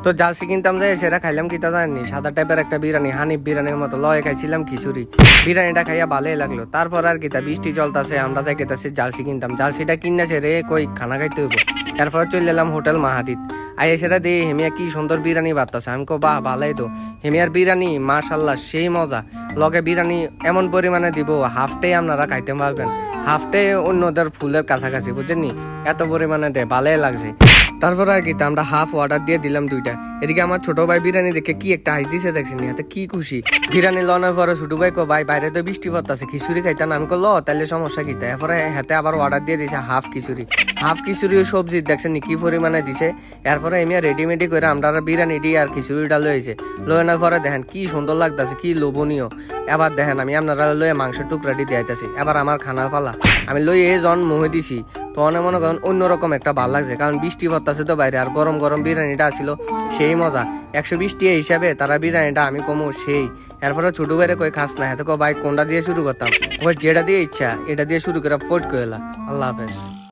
তো জার্সি কিনতাম যাই সেটা খাইলাম কিতা জানি সাদা টাইপের একটা বিরিয়ানি, হানিফ বিরিয়ানির মতো লয়ে খাইছিলাম খিচুড়ি। বিরিয়ানিটা খাইয়া ভালোই লাগলো। তারপর আর কিতা বৃষ্টি চলতেছে, আমরা যাই কেতাছি জার্সি কিনতাম। জার্সিটা কিনেছে রে কই খানা খাইতে হইব। এরপরে চলে এলাম হোটেল মাহাদিত। আইয়া সেটা দিয়ে হেমিয়া কি সুন্দর বিরিয়ানি বাড়তেছে। আমি কো বাহ ভালোই তো, হেমিয়ার বিরিয়ানি মাশাল্লাহ সেই মজা। লগে বিরিয়ানি এমন পরিমাণে দিব হাফটাই আপনারা খাইতে পারবেন, হাফটাই অন্যদের ফুলের কাছাকাছি, বুঝছেন, এত পরিমাণে দেয়, ভালোই লাগছে। তারপর আর কি আমরা হাফ অর্ডার দিয়ে দিলাম 2টা। এদিকে আমার ছোট ভাই বিরিয়ানি দেখে কি একটা হাইস দিছে দেখছেন, এতে কি খুশি। বিরিয়ানি লনের পরে ছোট ভাই কো ভাই বাইরে তো বৃষ্টি পড়তেছে, খিচুড়ি খাইতাম। আমি কো ল তাহলে সমস্যা কিতা। এরপরে হাতে আবার অর্ডার দিয়ে দিছে হাফ খিচুড়ি। হাফ খিচুড়ি ও সবজি দেখছেন কি পরিমাণে দিছে। এরপরে এমনি রেডিমেডি করে আমরা বিরিয়ানি দিয়ে আর খিচুড়িটা লয়েছে। লয়েনার পরে দেখেন কি সুন্দর লাগতেছে, কি লোভনীয়। এবার দেখেন আমি আপনারা লয়ে মাংসের টুকরাটি দিয়েছি। এবার আমার খানার পালা। আমি লইয়ে জন মুহে দিছি, তো অনেক মনে করেন অন্যরকম একটা ভালো লাগছে, কারণ বৃষ্টি পড়তেছে তো বাইরে, আর গরম গরম বিরিয়ানিটা ছিল সেই মজা। 120 টাকা হিসাবে তারা বিরিয়ানিটা আমি কমো সেই। এরপরে ছোট বাইরে কই খাস না, এত ভাই কোনটা দিয়ে শুরু করতাম, ওই যেটা দিয়ে ইচ্ছা এটা দিয়ে শুরু করে পট কইলা। আল্লাহ হাফেজ।